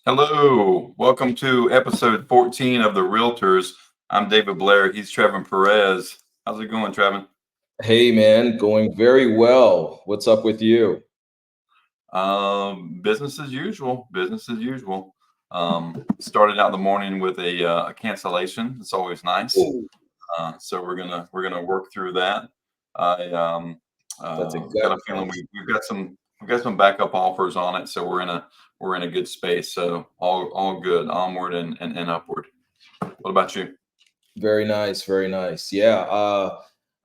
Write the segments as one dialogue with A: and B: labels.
A: Hello, welcome to episode 14 of the Realtors. I'm David Blair. He's Trevin Perez. How's it going, Trevin?
B: Hey man, going very well. What's up with you?
A: Business as usual. Business as usual. Started out the morning with a cancellation. It's always nice.
B: Oh,
A: So we're gonna work through that. I
B: that's a
A: got
B: gut
A: a feeling
B: punch.
A: we've got some backup offers on it. So we're in a good space. So all good, onward and upward. What about you?
B: Very nice, very nice. Yeah,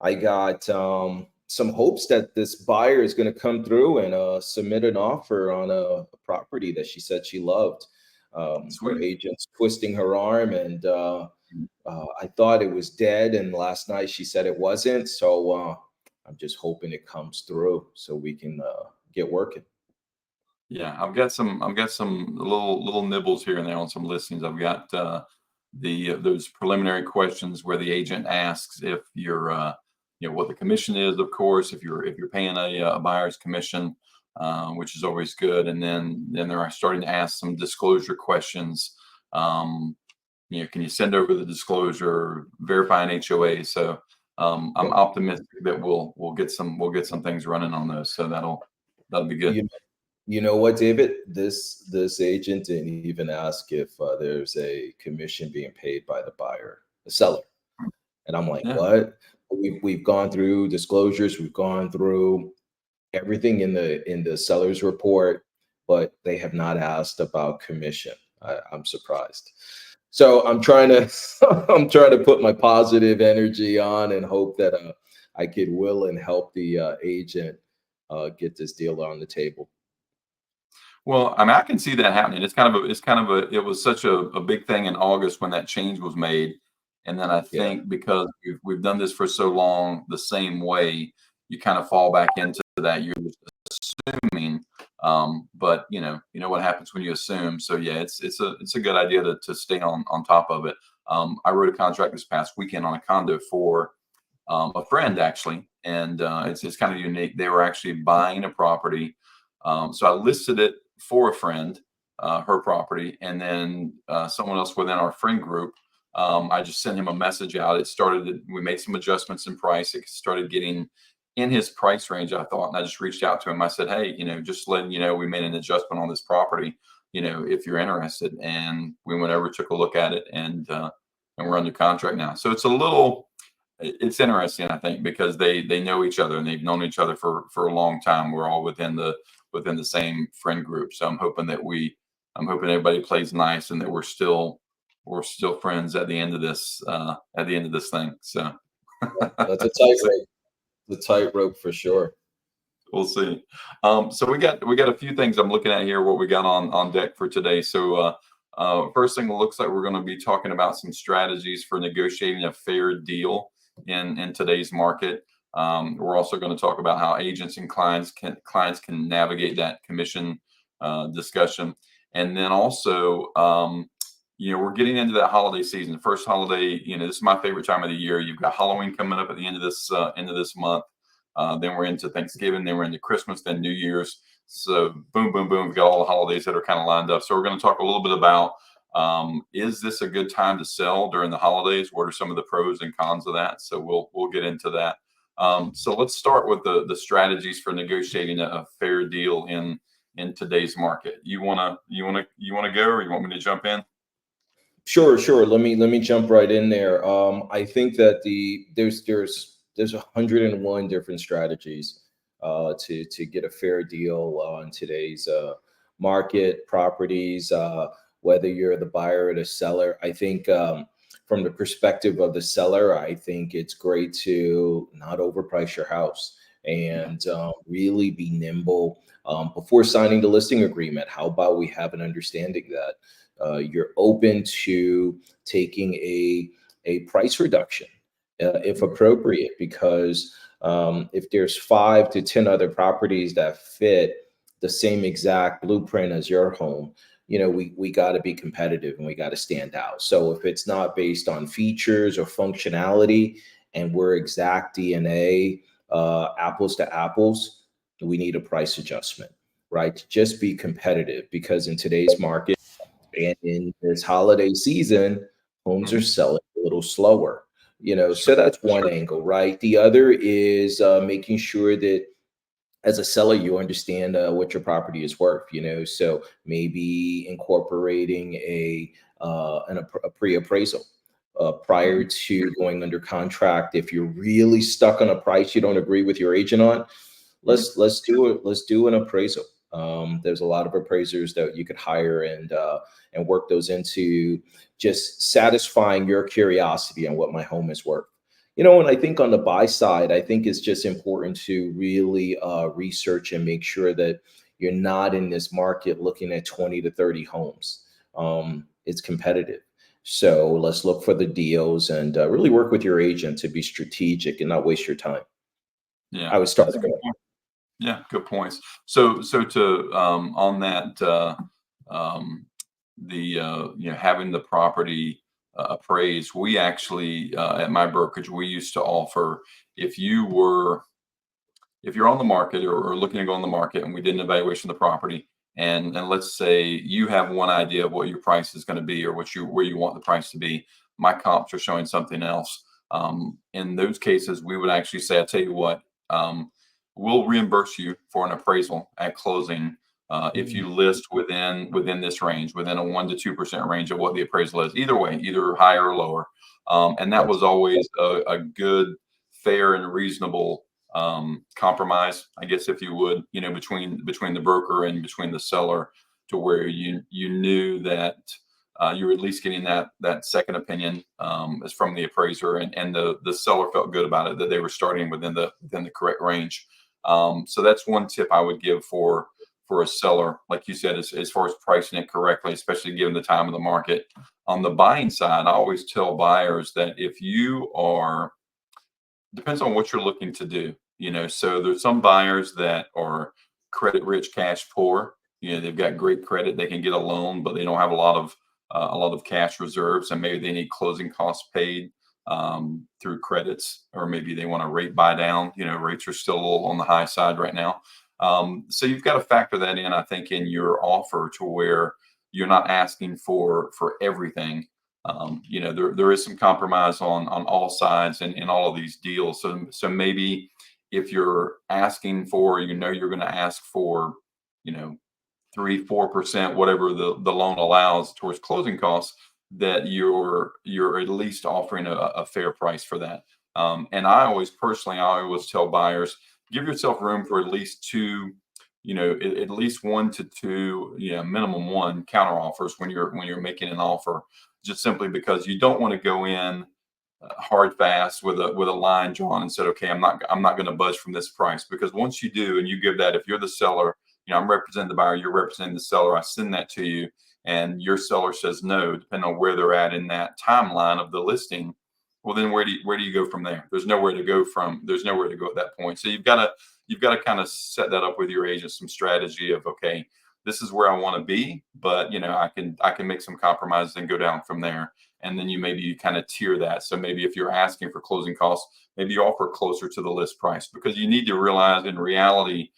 B: I got some hopes that this buyer is going to come through and submit an offer on a property that she said she loved. Her
A: Sweet.
B: agent's twisting her arm, and I thought it was dead. And last night she said it wasn't. So I'm just hoping it comes through so we can get working.
A: Yeah, I've got some little nibbles here and there on some listings. I've got the those preliminary questions where the agent asks if you're what the commission is, of course, if you're paying a buyer's commission, which is always good, and then they're starting to ask some disclosure questions. Um, can you send over the disclosure, verify an HOA? So I'm
B: Yep.
A: optimistic that we'll get some things running on those. So that'll be good.
B: You You know what, David? This agent didn't even ask if there's a commission being paid by the seller, and I'm like,
A: Yeah.
B: what? We've gone through disclosures, we've gone through everything in the seller's report, but they have not asked about commission. I'm surprised. So I'm trying to I'm trying to put my positive energy on and hope that I could will and help the agent get this deal on the table.
A: Well, I mean, I can see that happening. It was such a big thing in August when that change was made. And then I
B: Yeah.
A: think because we've done this for so long the same way, you kind of fall back into that. You're just assuming, but you know what happens when you assume. So yeah, it's a good idea to stay on top of it. I wrote a contract this past weekend on a condo for a friend actually, and it's kind of unique. They were actually buying a property, so I listed it for a friend, her property, and then someone else within our friend group. I just sent him a message out. We made some adjustments in price. It started getting in his price range, I thought, and I just reached out to him. I said, "Hey, just letting you know, we made an adjustment on this property. If you're interested." And we went over, took a look at it, and we're under contract now. So it's interesting, I think, because they know each other and they've known each other for a long time. We're all within the same friend group. So I'm hoping everybody plays nice and that we're still friends at the end of this thing. So
B: That's a
A: we'll see.
B: tightrope. The tightrope for sure.
A: We'll see. So we got a few things I'm looking at here. What we got on deck for today. So first thing, it looks like we're going to be talking about some strategies for negotiating a fair deal in today's market. We're also going to talk about how agents and clients can navigate that commission discussion, and then also we're getting into that holiday season. The first holiday, this is my favorite time of the year. You've got Halloween coming up at the end of this month. Then we're into Thanksgiving. Then we're into Christmas. Then New Year's. So boom, boom, boom. We've got all the holidays that are kind of lined up. So we're going to talk a little bit about is this a good time to sell during the holidays? What are some of the pros and cons of that? So we'll get into that. So let's start with the strategies for negotiating a fair deal in today's market. You wanna go, or you want me to jump in?
B: Sure, sure. Let me jump right in there. I think that there's 101 different strategies to get a fair deal on today's market properties. Whether you're the buyer or the seller, I think from the perspective of the seller, I think it's great to not overprice your house
A: Yeah.
B: and really be nimble before signing the listing agreement. How about we have an understanding that you're open to taking a price reduction if appropriate, because if there's 5 to 10 other properties that fit the same exact blueprint as your home, we got to be competitive and we got to stand out. So if it's not based on features or functionality and we're exact DNA, apples to apples, we need a price adjustment, right? Just be competitive, because in today's market, And in this holiday season, homes are
A: Mhm.
B: selling a little slower.
A: Sure.
B: So that's one angle, right? The other is making sure that as a seller, you understand what your property is worth. So maybe incorporating a pre-appraisal prior
A: Mhm.
B: to going under contract. If you're really stuck on a price you don't agree with your agent on,
A: Mhm.
B: let's do an appraisal. There's a lot of appraisers that you could hire and work those into just satisfying your curiosity on what my home is worth. And I think on the buy side, I think it's just important to really research and make sure that you're not in this market looking at 20 to 30 homes. It's competitive. So let's look for the deals and really work with your agent to be strategic and not waste your time.
A: Yeah,
B: I would start
A: that's a good
B: there.
A: point. Yeah, good points. So to on that um, the having the property appraised, we actually at my brokerage we used to offer if you were if you're on the market or looking to go on the market and we did an evaluation of the property and let's say you have one idea of what your price is going to be or what you where you want the price to be, my comps are showing something else. In those cases we would actually say, I tell you what, we'll reimburse you for an appraisal at closing if
B: Mm,
A: you list within this range, within a 1 to 2% range of what the appraisal is, either way, either higher or lower. And that
B: that's
A: was always a good, fair, and reasonable compromise, I guess, if you would, between the broker and between the seller, to where you knew that you were at least getting that second opinion is from the appraiser, and the seller felt good about it, that they were starting within the correct range. So that's one tip I would give for a seller, like you said, as far as pricing it correctly, especially given the time of the market. On the buying side, I always tell buyers that if you are depends on what you're looking to do. So there's some buyers that are credit rich, cash poor. They've got great credit, they can get a loan, but they don't have a lot of cash reserves, and maybe they need closing costs paid through credits, or maybe they want a rate buy down. Rates are still a little on the high side right now. So you've got to factor that in, I think, in your offer, to where you're not asking for everything. There is some compromise on all sides in all of these deals. So maybe if you're asking for, you're going to ask for, you know, 3-4%, whatever the loan allows towards closing costs, that you're at least offering a fair price for that. And I always tell buyers, give yourself room for at least two, at least 1 to 2, minimum one counter offers when you're making an offer, just simply because you don't want to go in hard fast with a line drawn and said, okay, I'm not going to budge from this price. Because once you do, and you give that, if you're the seller, I'm representing the buyer, you're representing the seller, I send that to you, and your seller says no, depending on where they're at in that timeline of the listing, well, then where do you go from there? There's nowhere to go at that point. So you've got to kind of set that up with your agent, some strategy of, okay, this is where I want to be, but I can make some compromises and go down from there. And then you kind of tier that. So maybe if you're asking for closing costs, maybe you offer closer to the list price, because you need to realize, in reality,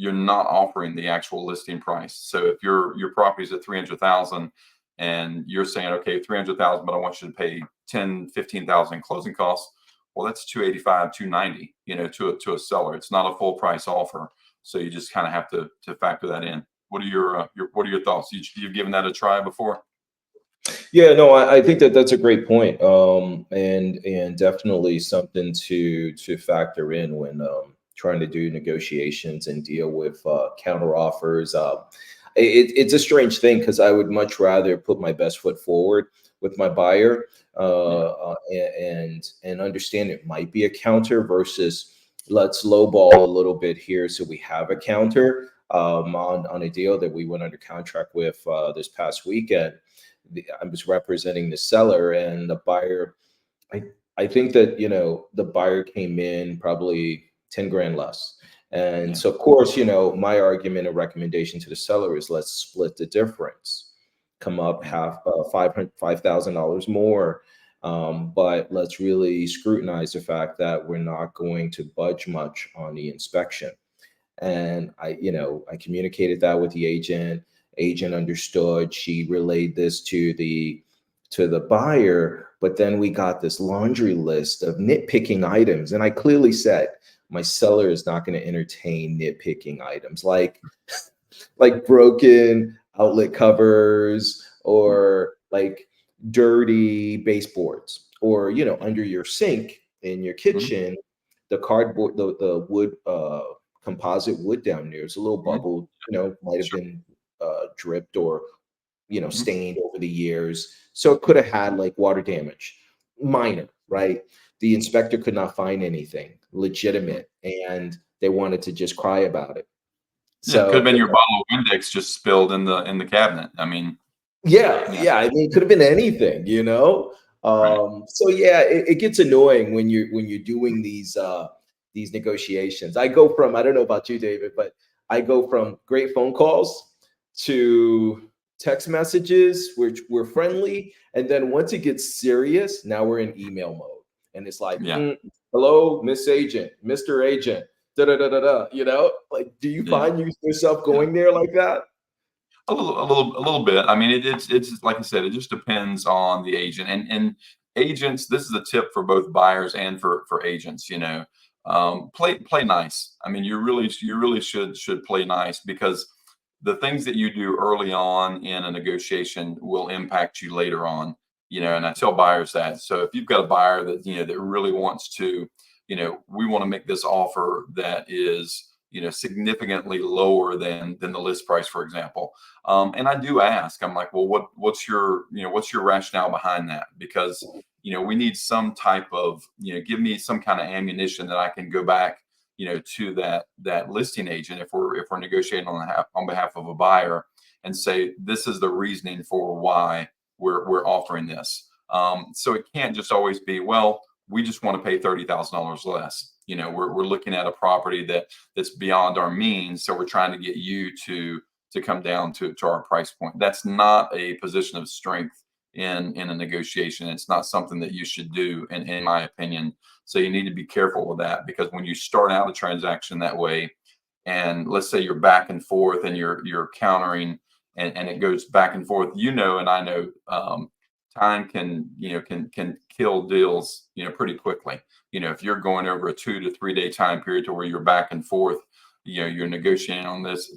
A: you're not offering the actual listing price. So if your property is at 300,000 and you're saying, okay, 300,000, but I want you to pay 10, 15,000 closing costs, well, that's 285, 290, to a seller. It's not a full price offer. So you just kind of have to factor that in. What are your thoughts? You've given that a try before?
B: Yeah, no, I think that that's a great point, and definitely something to factor in when trying to do negotiations and deal with counter offers. It's a strange thing because I would much rather put my best foot forward with my buyer,
A: Yeah.
B: and understand it might be a counter versus let's lowball a little bit here so we have a counter on a deal that we went under contract with this past weekend. I was representing the seller and the buyer. I I think that the buyer came in probably 10 grand less. And
A: Yeah.
B: so of course, my argument and recommendation to the seller is let's split the difference. Come up
A: Yeah.
B: half $5,000 more. But let's really scrutinize the fact that we're not going to budge much on the inspection. And I communicated that with the agent, Agent understood. She relayed this to the buyer, but then we got this laundry list of nitpicking items, and I clearly said my seller is not going to entertain nitpicking items like broken outlet covers or like dirty baseboards, or under your sink in your
A: Mhm.
B: kitchen, the cardboard, the wood, composite wood down there is a little
A: Mhm.
B: bubble, might have
A: Sure.
B: been dripped or
A: Mhm.
B: stained over the years, so it could have had like water damage, minor, right? The inspector could not find anything
A: Mhm.
B: legitimate, and they wanted to just cry about it.
A: Yeah, could have
B: So
A: been your bottle of Windex just spilled in the cabinet. I mean,
B: yeah,
A: yeah,
B: yeah. I mean, it could have been anything.
A: right.
B: So yeah, it gets annoying when you're doing these negotiations. I don't know about you, David, but I go from great phone calls to text messages, which we're friendly, and then once it gets serious, now we're in email mode, and it's like,
A: Yeah,
B: hello, Miss Agent, Mr. Agent, da da da da da. Like, do you
A: yeah,
B: find yourself
A: yeah.
B: going there like that?
A: A little bit. I mean, it's like I said, it just depends on the agent and agents. This is a tip for both buyers and for agents. Play nice. I mean, you really should play nice, because the things that you do early on in a negotiation will impact you later on. And I tell buyers that. So if you've got a buyer that really wants to, we want to make this offer that is significantly lower than the list price, for example. And I do ask, I'm like, well, what's your rationale behind that? Because, we need some type of, give me some kind of ammunition that I can go back, to that listing agent, if we're negotiating on behalf of a buyer, and say, this is the reasoning for why we're offering this. So it can't just always be, well, we just want to pay $30,000 less. We're looking at a property that's beyond our means, so we're trying to get you to come down to our price point. That's not a position of strength in a negotiation. It's not something that you should do, in my opinion. So you need to be careful with that, because when you start out a transaction that way, and let's say you're back and forth and you're countering, and it goes back and forth, and I know, time can kill deals, pretty quickly. If you're going over a 2 to 3 day time period to where you're back and forth, you're negotiating on this,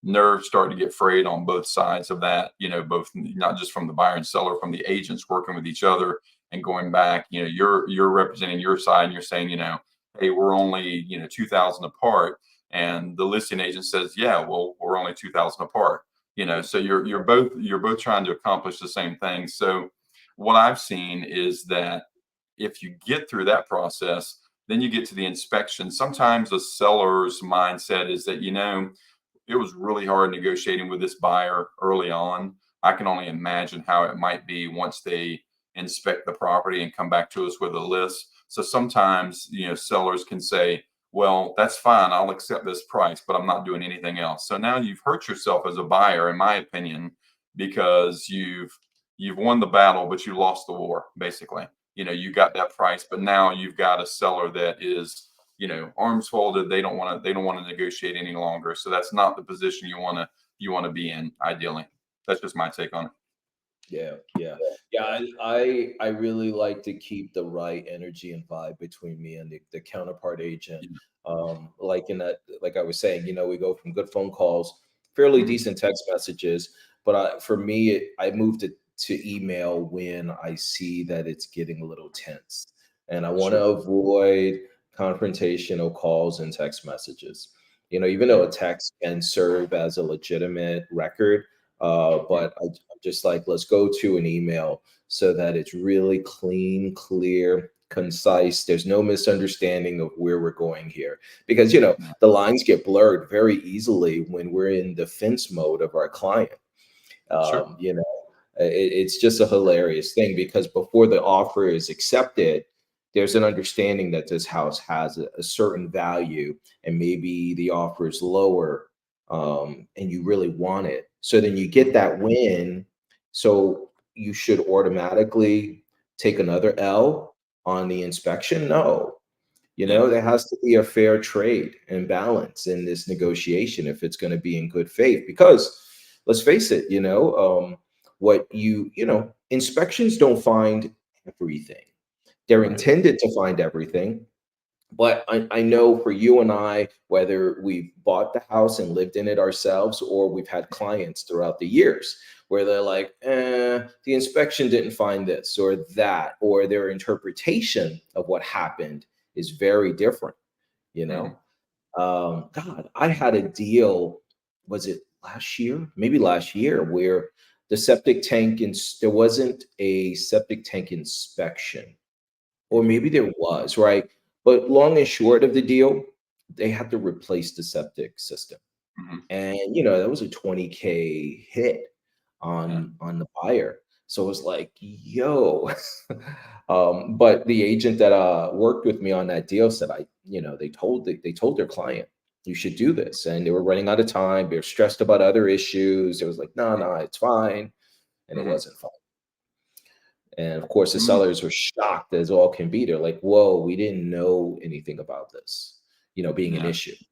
A: nerves start to get frayed on both sides of that, both, not just from the buyer and seller, from the agents working with each other and going back. You're representing your side, and you're saying, hey, we're only 2,000 apart, and the listing agent says, yeah, well, we're only 2,000 apart. So you're both trying to accomplish the same thing. So what I've seen is that if you get through that process, then you get to the inspection. Sometimes the seller's mindset is that, it was really hard negotiating with this buyer early on. I can only imagine how it might be once they inspect the property and come back to us with a list. So sometimes, sellers can say, well, that's fine, I'll accept this price, but I'm not doing anything else. So now you've hurt yourself as a buyer, in my opinion, because you've won the battle, but you lost the war, basically. You got that price, but now you've got a seller that is, arms folded. They don't want to negotiate any longer. So that's not the position you want to be in, ideally. That's just my take on it.
B: Yeah, yeah, yeah. I really like to keep the right energy and vibe between me and the counterpart agent.
A: Yeah.
B: Like in that, like I was saying, we go from good phone calls, fairly
A: Mhm.
B: decent text messages, but for me, I moved it to email when I see that it's getting a little tense, and I want to
A: Sure.
B: avoid confrontational calls and text messages. Even though
A: Yeah.
B: a text can serve as a legitimate record,
A: Yeah.
B: but I'm just like, let's go to an email so that it's really clean, clear, concise. There's no misunderstanding of where we're going here. Because,
A: Yeah.
B: the lines get blurred very easily when we're in defense mode of our client.
A: Sure.
B: um, you know it's just a hilarious thing, because before the offer is accepted, there's an understanding that this house has a certain value, and maybe the offer is lower, and you really want it, so then you get
A: Mhm.
B: that win, so you should automatically take another L on the inspection. No,
A: Yeah.
B: there has to be a fair trade and balance in this negotiation if it's going to be in good faith, because let's face it, inspections don't find everything. They're
A: Right.
B: intended to find everything. But I know for you and I, whether we've bought the house and lived in it ourselves, or we've had clients throughout the years where they're like, the inspection didn't find this or that, or their interpretation of what happened is very different, you
A: Mhm.
B: know? God, I had a deal, was it last year? Maybe last year, where the septic tank, there wasn't a septic tank inspection, or
A: Mhm.
B: maybe there was, right? But long and short of the deal, they had to replace the septic system.
A: Mhm.
B: And that was a 20K hit
A: Yeah.
B: on the buyer. So it was like, yo. But the agent that worked with me on that deal said, they told their client, you should do this. And they were running out of time. They were stressed about other issues. It was like, no, no, it's fine. And it
A: Mhm.
B: wasn't fine. And of course, the
A: Mhm.
B: sellers were shocked as all can be. They're like, whoa, we didn't know anything about this, being an
A: Yeah.
B: issue.
A: Mhm.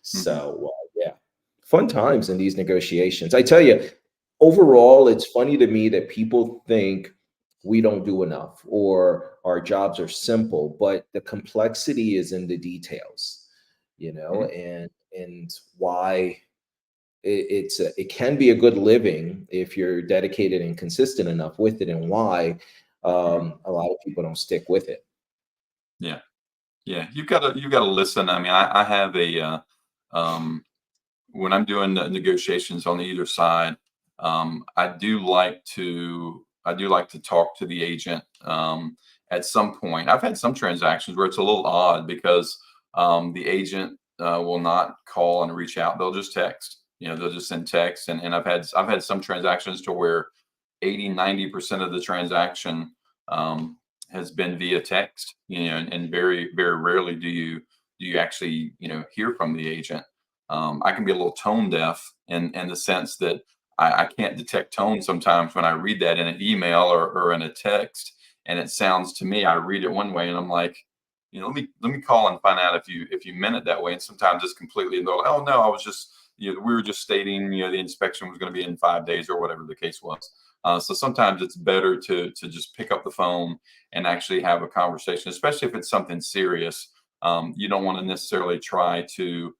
B: So, yeah, fun times in these negotiations. I tell you, overall, it's funny to me that people think we don't do enough or our jobs are simple, but the complexity is in the details,
A: Mhm.
B: and why it can be a good living if you're dedicated and consistent enough with it, and why
A: Mhm.
B: a lot of people don't stick with it.
A: Yeah. Yeah. You gotta listen. I mean, I have um, when I'm doing the negotiations on either side, I do like to talk to the agent at some point. I've had some transactions where it's a little odd because the agent will not call and reach out. They'll just text. They'll just send text, and I've had some transactions to where 80-90% of the transaction um, has been via text. And very very rarely do you actually hear from the agent. I can be a little tone deaf in the sense that I can't detect tone sometimes when I read that in an email or in a text, and it sounds to me, I read it one way, and I'm like, let me call and find out if you meant it that way. And sometimes it's completely, and they're like, oh no, I was just, we were just stating, the inspection was going to be in 5 days or whatever the case was. So sometimes it's better to just pick up the phone and actually have a conversation, especially if it's something serious. You don't want to necessarily try to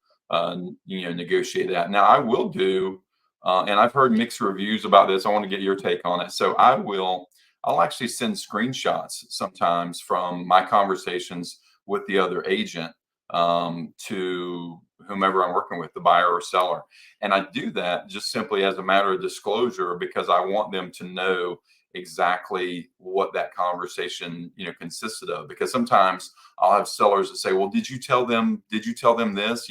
A: negotiate that. Now, I will do, and I've heard mixed reviews about this. I want to get your take on it. So I'll actually send screenshots sometimes from my conversations with the other agent to whomever I'm working with, the buyer or seller. And I do that just simply as a matter of disclosure because I want them to know exactly what that conversation consisted of. Because sometimes I'll have sellers that say, well, did you tell them this,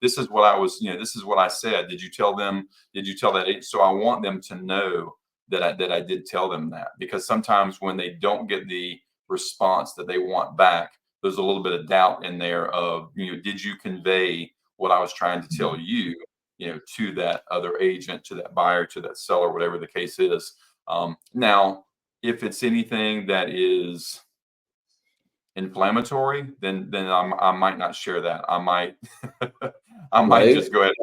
A: this is what I was, this is what I said. Did you tell that agent? So I want them to know that I did tell them that, because sometimes when they don't get the response that they want back, there's a little bit of doubt in there of, did you convey what I was trying to tell you, to that other agent, to that buyer, to that seller, whatever the case is. Now, if it's anything that is inflammatory, then I might not share that. I might I might
B: Right?
A: just go ahead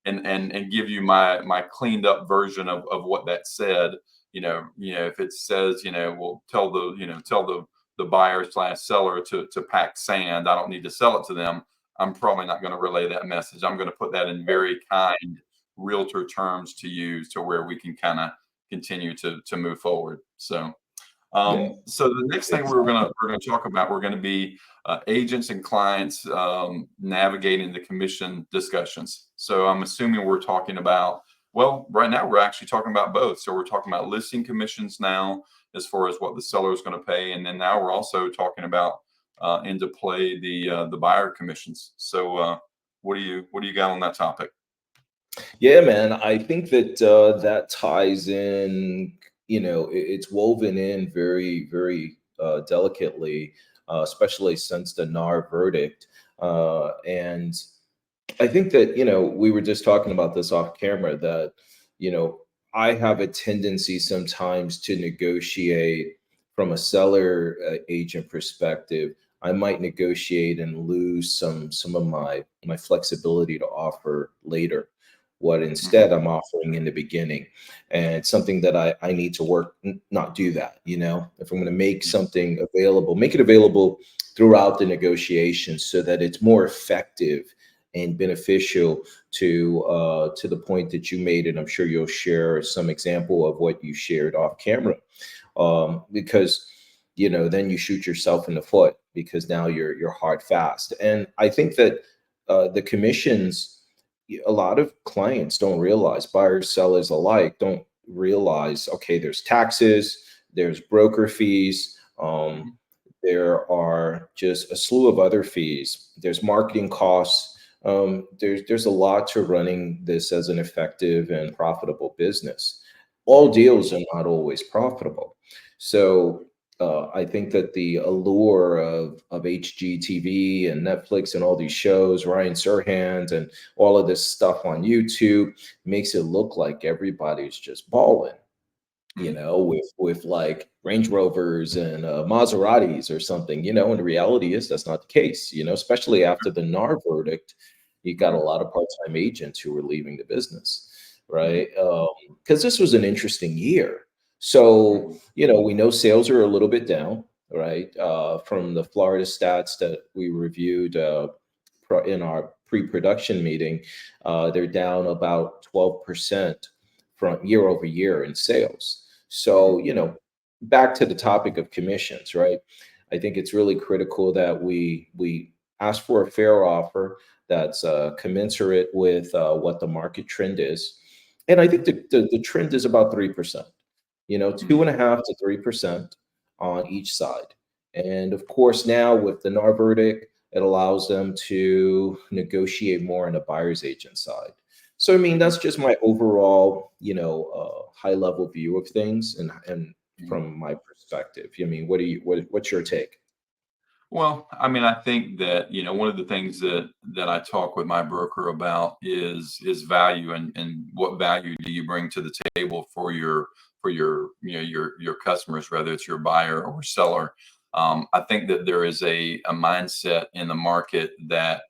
A: and give you my cleaned up version of what that said. If it says, well, tell the buyer slash seller to pack sand. I don't need to sell it to them. I'm probably not going to relay that message. I'm going to put that in very kind realtor terms to use to where we can kind of continue to move forward. So
B: Yeah,
A: so the next thing we're
B: exactly.
A: gonna talk about, we're gonna be agents and clients navigating the commission discussions. So I'm assuming we're talking about, well, right now we're actually talking about both. So we're talking about listing commissions now, as far as what the seller is going to pay, and then now we're also talking about into play the buyer commissions. So what do you got on that topic?
B: Yeah, man. I think that that ties in. It's woven in very, very delicately, especially since the NAR verdict. And I think that, we were just talking about this off camera, that, you know, I have a tendency sometimes to negotiate from a seller agent perspective. I might negotiate and lose some of my flexibility to offer later. what instead I'm offering in the beginning. And it's something that I need to work, not do that. If I'm going to make something available, make it available throughout the negotiations so that it's more effective and beneficial to the point that you made. And I'm sure you'll share some example of what you shared off camera, because then you shoot yourself in the foot, because now you're hard fast. And I think that the commissions, a lot of clients don't realize, buyers, sellers alike don't realize, okay, there's taxes, there's broker fees, there are just a slew of other fees, there's marketing costs. There's a lot to running this as an effective and profitable business. All deals are not always profitable. So I think that the allure of HGTV and Netflix and all these shows, Ryan Serhant and all of this stuff on YouTube, makes it look like everybody's just balling, with like Range Rovers and Maseratis or something, and the reality is that's not the case, especially after the NAR verdict. You got a lot of part-time agents who were leaving the business, right? Because this was an interesting year. So, we know sales are a little bit down, right? From the Florida stats that we reviewed in our pre-production meeting, they're down about 12% from year over year in sales. So, back to the topic of commissions, right? I think it's really critical that we ask for a fair offer that's commensurate with what the market trend is. And I think the trend is about 3%, 2.5 to 3% on each side. And of course, now with the NAR verdict, it allows them to negotiate more on the buyer's agent side. So, I mean, that's just my overall, high level view of things, and from my perspective. I mean, what's your take?
A: Well, I mean, I think that, one of the things that I talk with my broker about is value, and what value do you bring to the table for your customers, whether it's your buyer or seller. I think that there is a mindset in the market that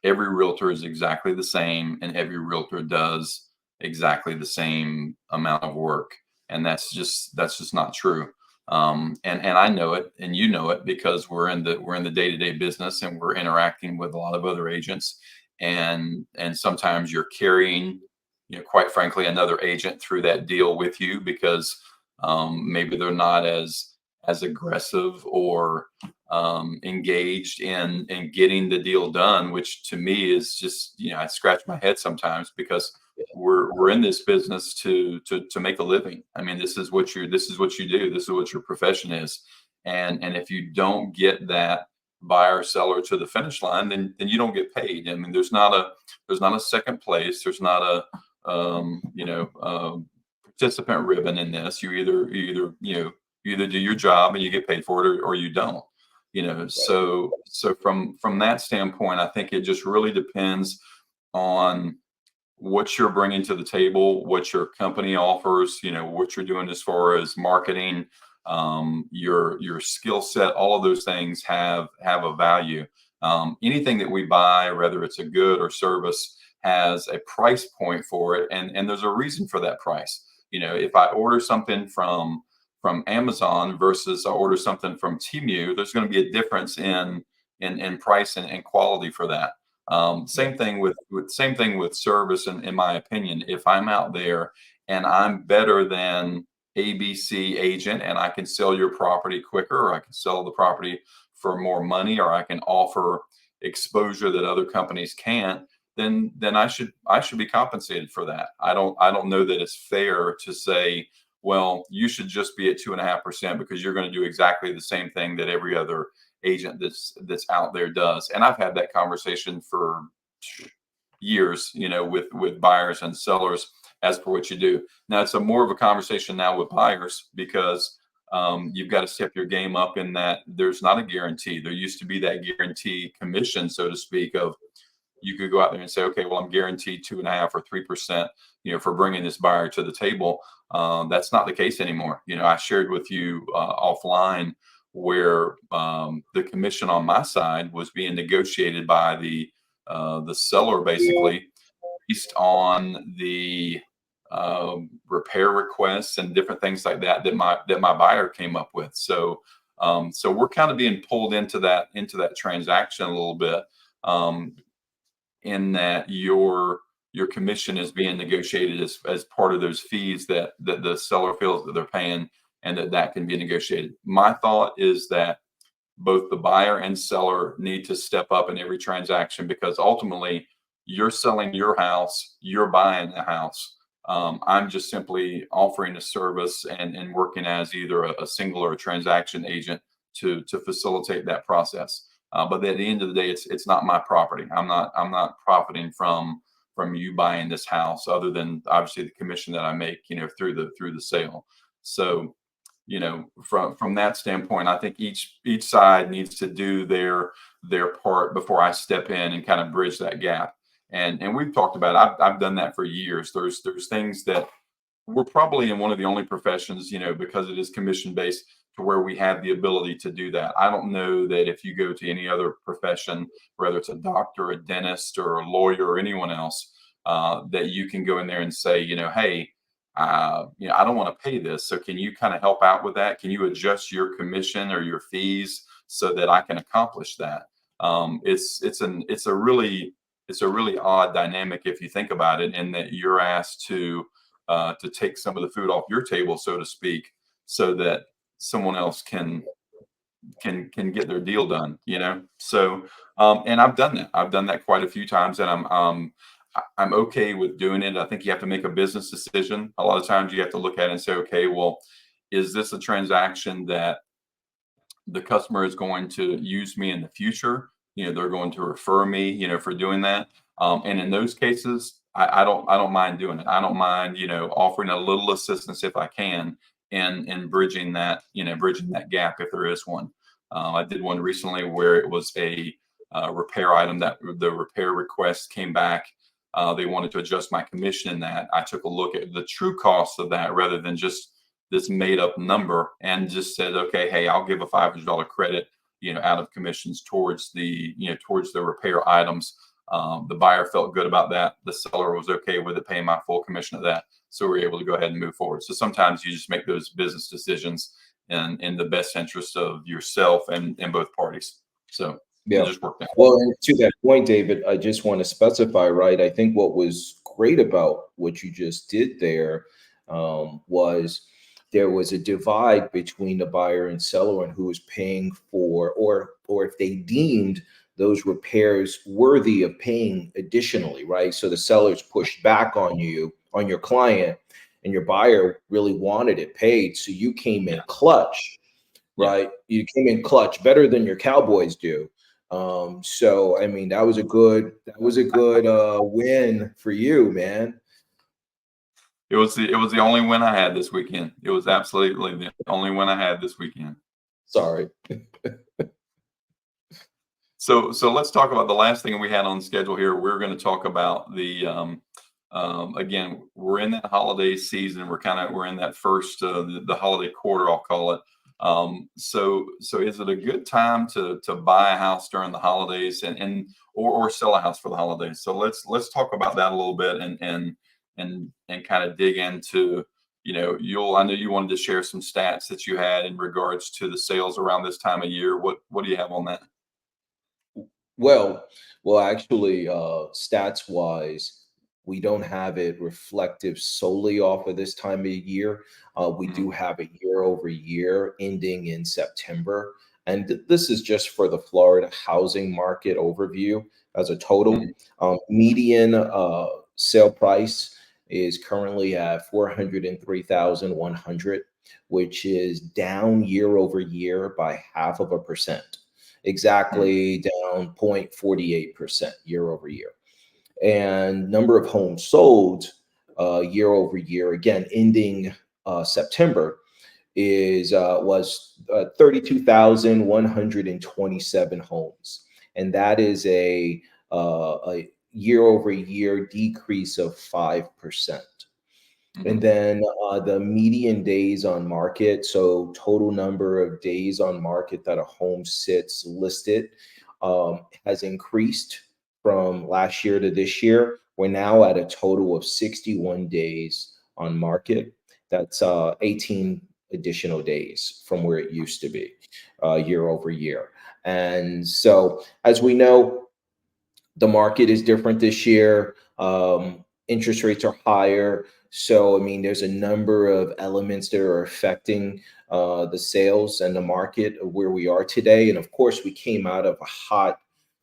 A: every realtor is exactly the same, and every realtor does exactly the same amount of work, and that's just not true. And I know it, and you know it, because we're in the day-to-day business, and we're interacting with a lot of other agents, and sometimes you're carrying, quite frankly, another agent through that deal with you, because maybe they're not as aggressive or engaged in getting the deal done, which to me is just, I scratch my head sometimes, because we're in this business to make a living. I mean, this is what you do. This is what your profession is. And if you don't get that buyer seller to the finish line, then you don't get paid. I mean, there's not a second place. There's not participant ribbon in this. You either do your job and you get paid for it, or you don't. So from that standpoint, I think it just really depends on what you're bringing to the table, what your company offers, what you're doing as far as marketing, your skill set. All of those things have a value. Anything that we buy, whether it's a good or service, has a price point for it, and there's a reason for that price. If I order something from Amazon versus I order something from Temu, there's going to be a difference in price and quality for that. Same thing with service, in my opinion. If I'm out there and I'm better than ABC agent, and I can sell your property quicker, or I can sell the property for more money, or I can offer exposure that other companies can't, then I should be compensated for that. I don't know that it's fair to say, well, you should just be at 2.5% because you're going to do exactly the same thing that every other agent that's out there does. And I've had that conversation for years, with buyers and sellers, as for what you do. Now it's a more of a conversation now with buyers, because you've got to step your game up, in that there's not a guarantee. There used to be that guarantee commission, so to speak, of you could go out there and say, okay, well, I'm guaranteed 2.5 or 3%, for bringing this buyer to the table. That's not the case anymore. I shared with you offline where the commission on my side was being negotiated by the seller, basically, based on the repair requests and different things like that that my buyer came up with. So so we're kind of being pulled into that transaction a little bit, in that your commission is being negotiated as part of those fees that the seller feels that they're paying, and that can be negotiated. My thought is that both the buyer and seller need to step up in every transaction, because ultimately you're selling your house, you're buying the house. I'm just simply offering a service and working as either a single or a transaction agent to facilitate that process. But at the end of the day, it's not my property. I'm not profiting from you buying this house, other than obviously the commission that I make, through the sale. So, from that standpoint, I think each side needs to do their part before I step in and kind of bridge that gap. And we've talked about it. I've done that for years. There's things that we're probably in one of the only professions, because it is commission based, to where we have the ability to do that. I don't know that if you go to any other profession, whether it's a doctor, a dentist, or a lawyer, or anyone else, that you can go in there and say, hey, I don't want to pay this. So can you kind of help out with that? Can you adjust your commission or your fees so that I can accomplish that? It's a really odd dynamic if you think about it, in that you're asked to take some of the food off your table, so to speak, so that someone else can get their deal done. So and I've done that quite a few times, and I'm okay with doing it. I think you have to make a business decision. A lot of times you have to look at it and say, okay, well, is this a transaction that the customer is going to use me in the future? They're going to refer me, for doing that. And in those cases, I don't mind doing it. I don't mind, offering a little assistance if I can, in bridging that, bridging that gap if there is one. I did one recently where it was a repair item that the repair request came back. They wanted to adjust my commission in that. I took a look at the true cost of that rather than just this made up number, and just said, okay, hey, I'll give a $500 credit, out of commissions towards the, towards the repair items. The buyer felt good about that. The seller was okay with it, paying my full commission of that. So we were able to go ahead and move forward. So sometimes you just make those business decisions in the best interest of yourself and both parties. So
B: Yeah.
A: it just worked out.
B: Well, and to that point, David, I just want to specify, right? I think what was great about what you just did there, was there was a divide between the buyer and seller and who was paying for, or if they deemed those repairs worthy of paying additionally, right? So the sellers pushed back on you, on your client, and your buyer really wanted it paid. So you came in clutch, right? You came in clutch, better than your Cowboys do. So I mean, that was a good win for you, man.
A: It was the only win I had this weekend. It was absolutely the only win I had this weekend.
B: Sorry.
A: So let's talk about the last thing we had on schedule here. We're going to talk about the again, we're in that holiday season. We're in that first the holiday quarter, I'll call it. So is it a good time to buy a house during the holidays or sell a house for the holidays? So let's talk about that a little bit and kind of dig into, I know you wanted to share some stats that you had in regards to the sales around this time of year. What do you have on that?
B: Well, actually, stats wise, we don't have it reflective solely off of this time of year. We do have it year over year ending in September. And this is just for the Florida housing market overview as a total. Median sale price is currently at 403,100, which is down year over year by 0.5%. Exactly down 0.48% year over year. And number of homes sold year over year, again ending September, was 32,127 homes, and that is a year over year decrease of 5%. And then the median days on market, so total number of days on market that a home sits listed, has increased from last year to this year. We're now at a total of 61 days on market. That's 18 additional days from where it used to be year over year. And so, as we know, the market is different this year. Interest rates are higher. So, I mean, there's a number of elements that are affecting the sales and the market of where we are today. And of course, we came out of a hot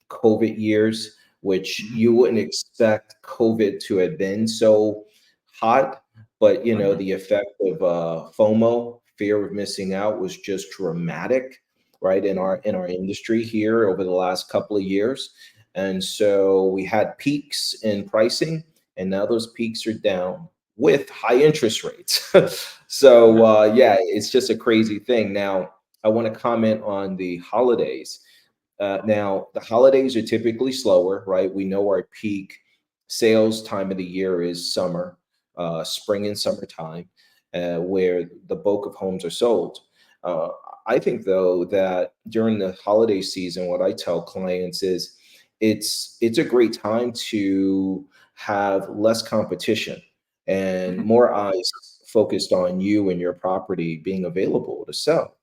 B: COVID years, which you wouldn't expect COVID to have been so hot. But, you know,
A: Mhm.
B: the effect of FOMO, fear of missing out, was just dramatic, right, in our industry here over the last couple of years. And so we had peaks in pricing, and now those peaks are down with high interest rates. So,
A: Yeah.
B: yeah, it's just a crazy thing. Now, I want to comment on the holidays. Now, the holidays are typically slower, right? We know our peak sales time of the year is summer, spring and summertime, where the bulk of homes are sold. Uh, I think, though, that during the holiday season, what I tell clients is it's a great time to have less competition and
A: Mhm.
B: more eyes focused on you and your property being available to sell.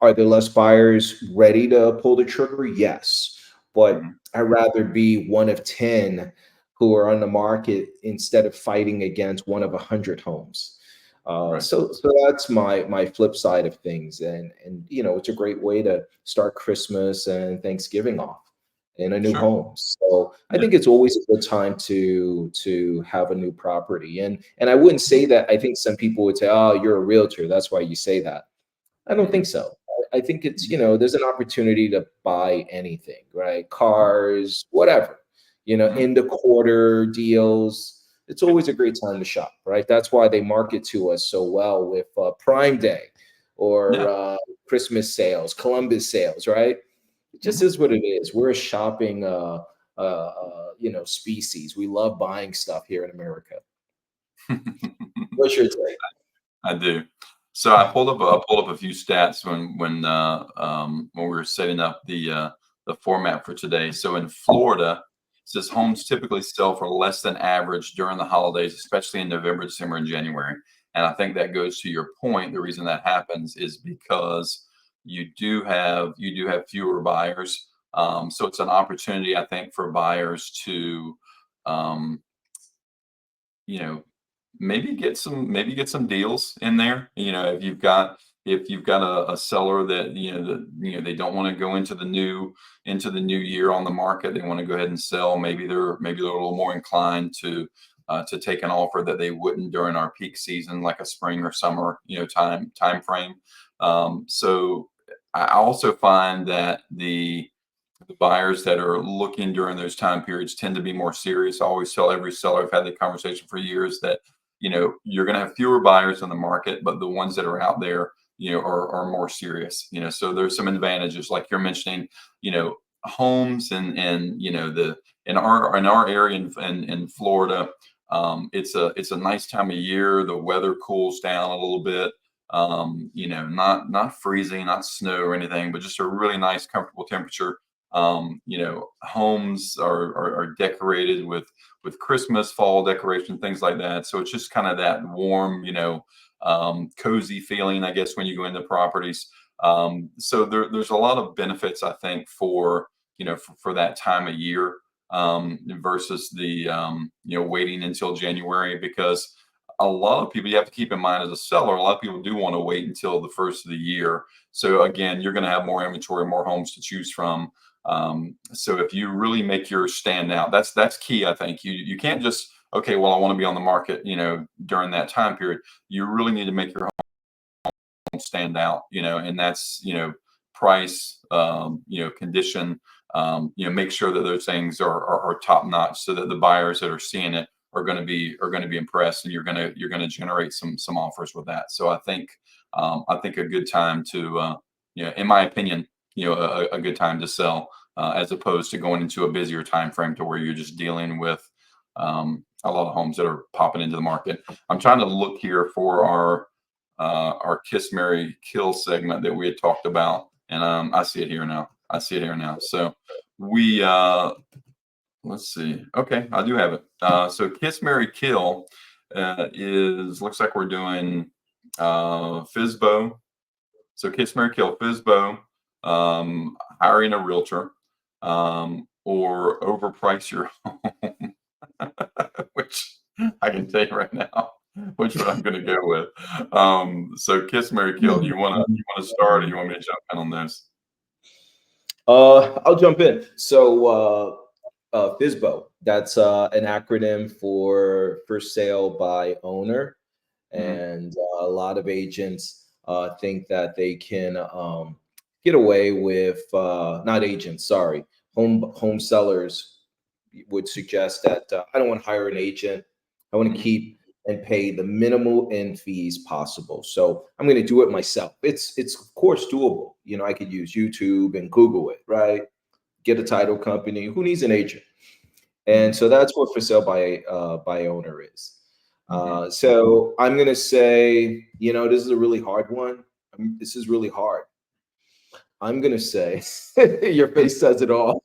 B: Are there less buyers ready to pull the trigger? Yes. But
A: Mhm.
B: I'd rather be one of 10 who are on the market instead of fighting against one of 100 homes.
A: Right.
B: So that's my flip side of things, and you know, it's a great way to start Christmas and Thanksgiving off in a new
A: Sure.
B: home. So I
A: Yeah.
B: think it's always a good time to have a new property, and I wouldn't say that. I think some people would say, "Oh, you're a realtor, that's why you say that." I don't think
A: Mhm.
B: so. I think it's,
A: Mhm.
B: you know, there's an opportunity to buy anything, right? Cars, whatever, you know,
A: Mhm.
B: end of quarter deals. It's always a great time to shop, right? That's why they market to us so well with Prime Day or
A: Yeah.
B: Christmas sales, Columbus sales, right? It just
A: Mhm.
B: is what it is. We're a shopping, you know, species. We love buying stuff here in America. What's your take?
A: I do. So I pulled up a few stats when we were setting up the format for today. So in Florida, it says homes typically sell for less than average during the holidays, especially in November, December, and January. And I think that goes to your point. The reason that happens is because you do have fewer buyers. So it's an opportunity, I think, for buyers to um, you know maybe get some deals in there. If you've got a seller that they don't want to go into the new year on the market, they want to go ahead and sell. Maybe they're a little more inclined to take an offer that they wouldn't during our peak season, like a spring or summer time frame. So I also find that the buyers that are looking during those time periods tend to be more serious. I always tell every seller, I've had the conversation for years, that you're going to have fewer buyers in the market, but the ones that are out there are more serious. So there's some advantages, like you're mentioning, homes, and the in our area in Florida. It's a nice time of year. The weather cools down a little bit. Not freezing, not snow or anything, but just a really nice, comfortable temperature. Homes are decorated with Christmas, fall decoration, things like that. So it's just kind of that warm, cozy feeling, I guess, when you go into properties. So there's a lot of benefits, I think, for that time of year, versus waiting until January, because a lot of people, you have to keep in mind, as a seller, a lot of people do want to wait until the first of the year. So again, you're going to have more inventory, more homes to choose from. So if you really make yours stand out, that's key. I think you can't just, okay, well, I want to be on the market, during that time period. You really need to make your home stand out, and that's, price, condition. Make sure that those things are top notch, so that the buyers that are seeing it are going to be impressed, and you're going to generate some offers with that. So I think a good time to, in my opinion, a good time to sell, as opposed to going into a busier time frame to where you're just dealing with a lot of homes that are popping into the market. I'm trying to look here for our Kiss Mary Kill segment that we had talked about, and I see it here now. So we let's see. Okay, I do have it. So Kiss Mary Kill looks like we're doing FSBO. So Kiss Mary Kill, FSBO, hiring a realtor, or overprice your home, which I can tell you right now, which one I'm going to go with. So Kiss Mary Kill. Do you want to start, or you want me to jump in on this?
B: I'll jump in. So, FSBO, that's an acronym for first sale by owner.
A: Hmm.
B: And a lot of agents think that they can get away with, not agents, sorry, home sellers would suggest that I don't want to hire an agent. I want to
A: Hmm.
B: keep and pay the minimal in fees possible. So I'm going to do it myself. It's of course doable. You know, I could use YouTube and Google it, right? Get a title company. Who needs an agent? And
A: Hmm.
B: so that's what for sale by owner is.
A: Hmm.
B: So I'm gonna say, this is a really hard one. This is really hard. I'm gonna say, your face says it all.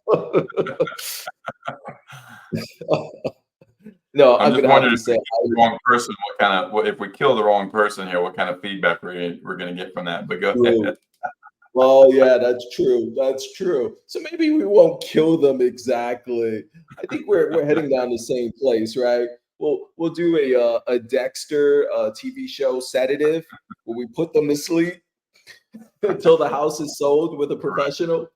B: No,
A: I'm
B: I'm
A: just
B: gonna have
A: wondering
B: to
A: if we
B: say,
A: kill the wrong person, if we kill the wrong person here, what kind of feedback we're going to get from that? But go
B: true.
A: ahead.
B: Well, yeah, that's true. That's true. So maybe we won't kill them exactly. I think we're heading down the same place, right? We'll do a Dexter TV show sedative where we put them to sleep until the house is sold with a
A: Right.
B: professional.
A: Yeah.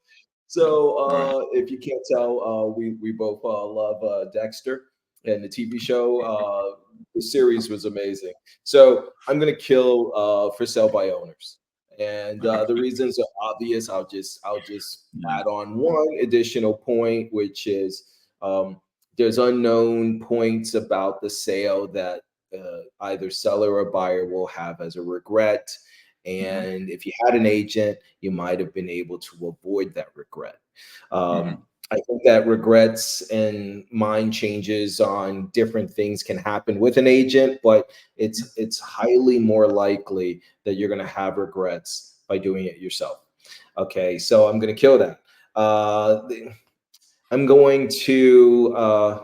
B: So
A: Right.
B: if you can't tell, we both love Dexter and the TV show. The series was amazing. So I'm gonna kill for sale by owners, and the reasons are obvious. I'll just
A: Yeah.
B: add on one additional point, which is there's unknown points about the sale that either seller or buyer will have as a regret.
A: Hmm.
B: And if you had an agent, you might have been able to avoid that regret.
A: Hmm.
B: I think that regrets and mind changes on different things can happen with an agent, but it's highly more likely that you're going to have regrets by doing it yourself. Okay, so I'm going to kill that. I'm going to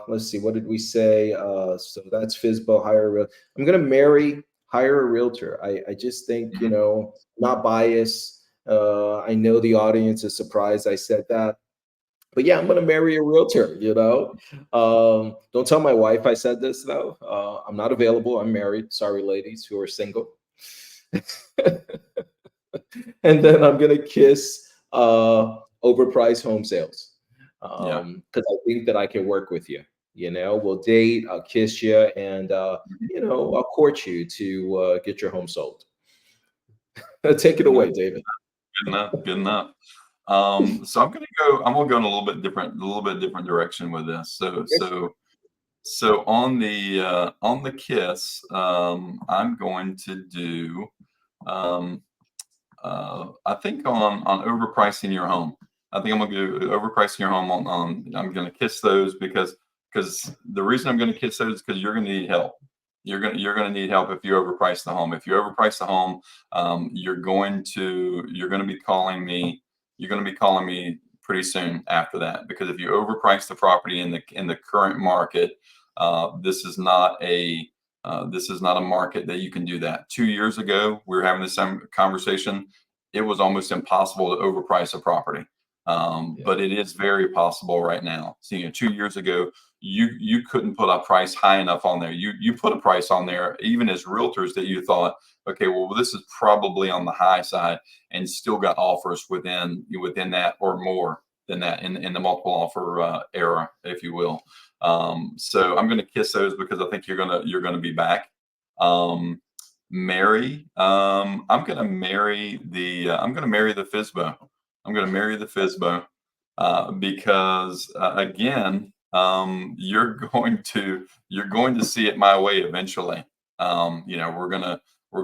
B: let's see, what did we say? So that's FSBO, hire a real. I'm going to hire a realtor. I just think,
A: Hmm.
B: not biased. I know the audience is surprised I said that, but yeah, I'm going to marry a realtor. Don't tell my wife I said this though. I'm not available. I'm married. Sorry, ladies who are single. And then I'm gonna kiss overpriced home sales,
A: Yeah.
B: because I think that I can work with you. We'll date, I'll kiss you, and
A: Mhm.
B: I'll court you to get your home sold. Take it
A: Good enough.
B: away, David.
A: Good enough. Good enough. So I'm gonna go in a little bit different direction with this. So on the kiss, I'm going to do, um, I think on overpricing your home. I think I'm gonna go overpricing your home I'm gonna kiss those because the reason I'm gonna kiss those is because you're gonna need help. You're gonna need help if you overprice the home. If you overprice the home, you're gonna be calling me. You're gonna be calling me pretty soon after that, because if you overprice the property in the current market, this is not a this is not a market that you can do that. 2 years ago, we were having the same conversation. It was almost impossible to overprice a property.
B: Yeah,
A: But it is very possible right now. So, 2 years ago, you couldn't put a price high enough on there. You put a price on there, even as realtors, that you thought, okay, well, this is probably on the high side, and still got offers within that or more than that in the multiple offer era, if you will. So I'm going to kiss those because I think you're gonna be back. Um, I'm going to marry the FSBO. I'm going to marry the FSBO because again, you're going to see it my way eventually. We're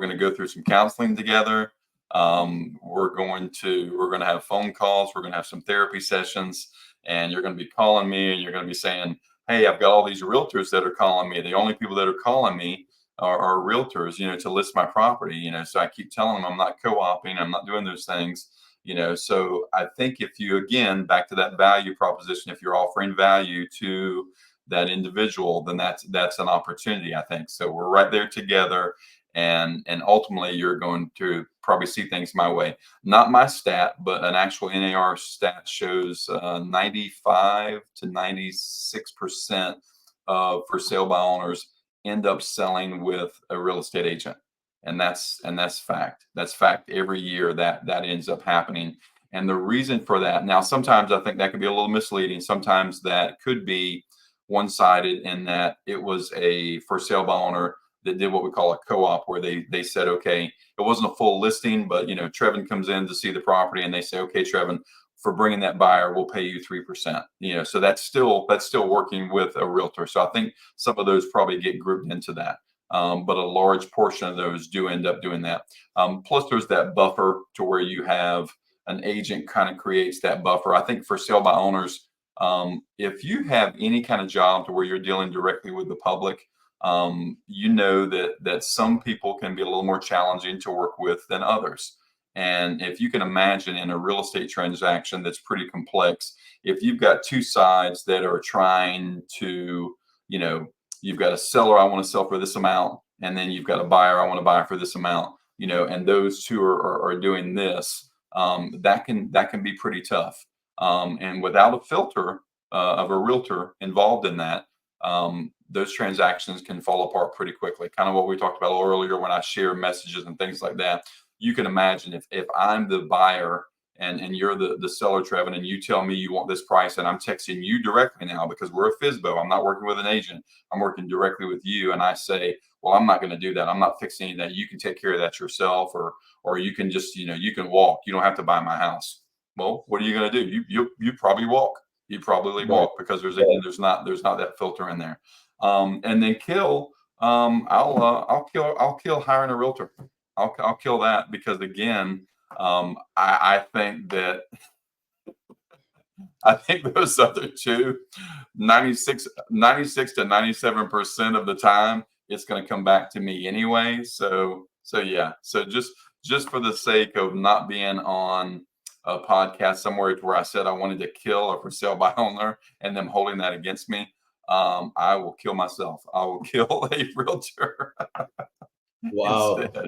A: gonna go through some counseling together. We're going to have phone calls. We're going to have some therapy sessions, and you're going to be calling me, and you're going to be saying, "Hey, I've got all these realtors that are calling me. The only people that are calling me are realtors, to list my property. So I keep telling them I'm not co-oping, I'm not doing those things, So I think if you, again, back to that value proposition, if you're offering value to that individual, then that's an opportunity, I think. So we're right there together, and ultimately you're going to probably see things my way. Not my stat, but an actual NAR stat shows 95 to 96% of for sale by owners end up selling with a real estate agent. And that's fact. That's fact. Every year that ends up happening. And the reason for that, now sometimes I think that could be a little misleading. Sometimes that could be one-sided in that it was a for sale by owner that did what we call a co-op, where they said, okay, it wasn't a full listing, but Trevin comes in to see the property and they say, okay, Trevin, for bringing that buyer, we'll pay you 3%. So that's still working with a realtor. So I think some of those probably get grouped into that. But a large portion of those do end up doing that. Plus, there's that buffer to where you have an agent kind of creates that buffer. I think for sale by owners, if you have any kind of job to where you're dealing directly with the public, that some people can be a little more challenging to work with than others. And if you can imagine in a real estate transaction that's pretty complex, if you've got two sides that are trying to, you've got a seller, I want to sell for this amount, and then you've got a buyer, I want to buy for this amount, and those two are doing this, that can be pretty tough. And without a filter of a realtor involved in that, those transactions can fall apart pretty quickly. Kind of what we talked about earlier when I share messages and things like that. You can imagine if I'm the buyer and you're the seller, Trevin, and you tell me you want this price, and I'm texting you directly now because we're a FSBO. I'm not working with an agent. I'm working directly with you, and I say, well, I'm not going to do that. I'm not fixing that. You can take care of that yourself, or you can just, you can walk. You don't have to buy my house. Well, what are you going to do? You probably walk. You probably walk because there's not that filter in there. And then kill. I'll kill hiring a realtor. I'll kill that because again, I think that I think those other two, 96 to 97% of the time, it's going to come back to me anyway. So yeah. So just for the sake of not being on a podcast somewhere where I said I wanted to kill a for sale by owner and them holding that against me, I will kill myself. I will kill a realtor.
B: Wow.
A: Instead.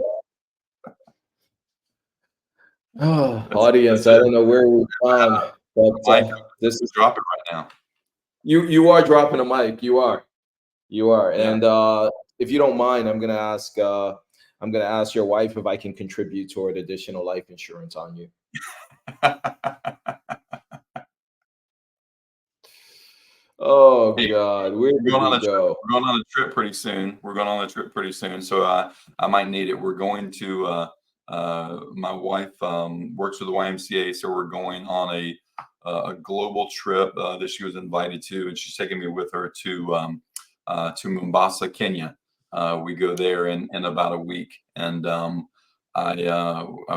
B: Oh, audience, I don't know where we've gone, but this is
A: drop it right now.
B: You are dropping a mic. You are.
A: Yeah.
B: And if you don't mind, I'm gonna ask your wife if I can contribute toward additional life insurance on you. Oh God, where did we go?
A: We're going on a trip pretty soon. So I might need it. We're going to my wife works with the YMCA, so we're going on a global trip that she was invited to, and she's taking me with her to Mombasa, Kenya. We go there in about a week, and I've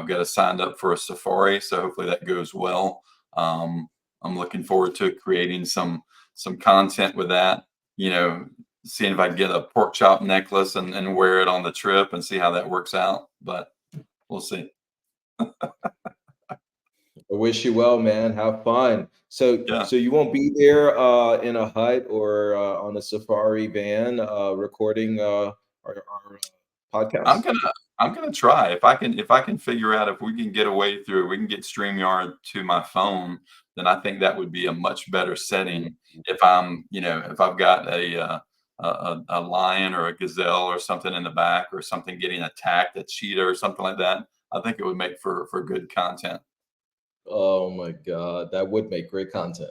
A: got it signed up for a safari, so hopefully that goes well. I'm looking forward to creating some content with that, seeing if I can get a pork chop necklace and wear it on the trip and see how that works out. But we'll see.
B: I wish you well, man. Have fun. So you won't be there in a hut or on a safari van recording our podcast?
A: I'm gonna try if I can figure out if we can get away through, we can get StreamYard to my phone, then I think that would be a much better setting. If I've got a lion or a gazelle or something in the back or something getting attacked, a cheetah or something like that, I think it would make for good content.
B: Oh my God, that would make great content.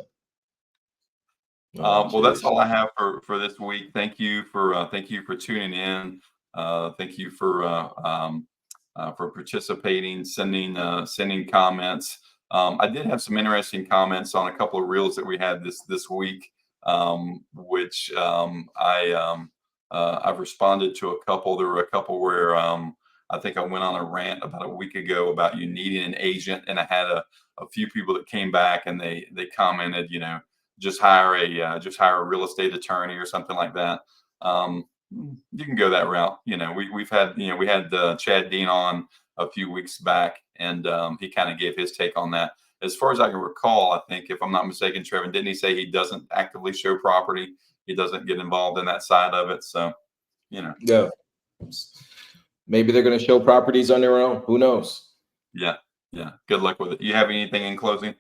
B: Oh,
A: well, that's all I have for this week. Thank you for tuning in. Thank you for participating, sending comments. I did have some interesting comments on a couple of reels that we had this week, which I've responded to a couple. There were a couple where I think I went on a rant about a week ago about you needing an agent, and I had a few people that came back and they commented, just hire a real estate attorney or something like that. You can go that route. We had Chad Dean on a few weeks back, and he kind of gave his take on that. As far as I can recall, I think, if I'm not mistaken, Trevin, didn't he say he doesn't actively show property? He doesn't get involved in that side of it. So,
B: Yeah. Maybe they're going to show properties on their own. Who knows?
A: Yeah. Good luck with it. You have anything in closing?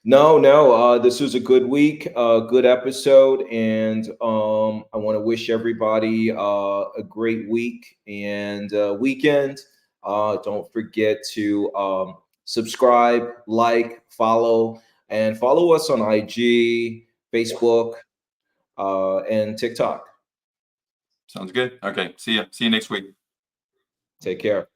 B: No. This was a good week, good episode, and I want to wish everybody a great week and weekend. Don't forget to subscribe, like, follow, and follow us on IG, Facebook, and TikTok.
A: Sounds good. Okay. See you next week.
B: Take care.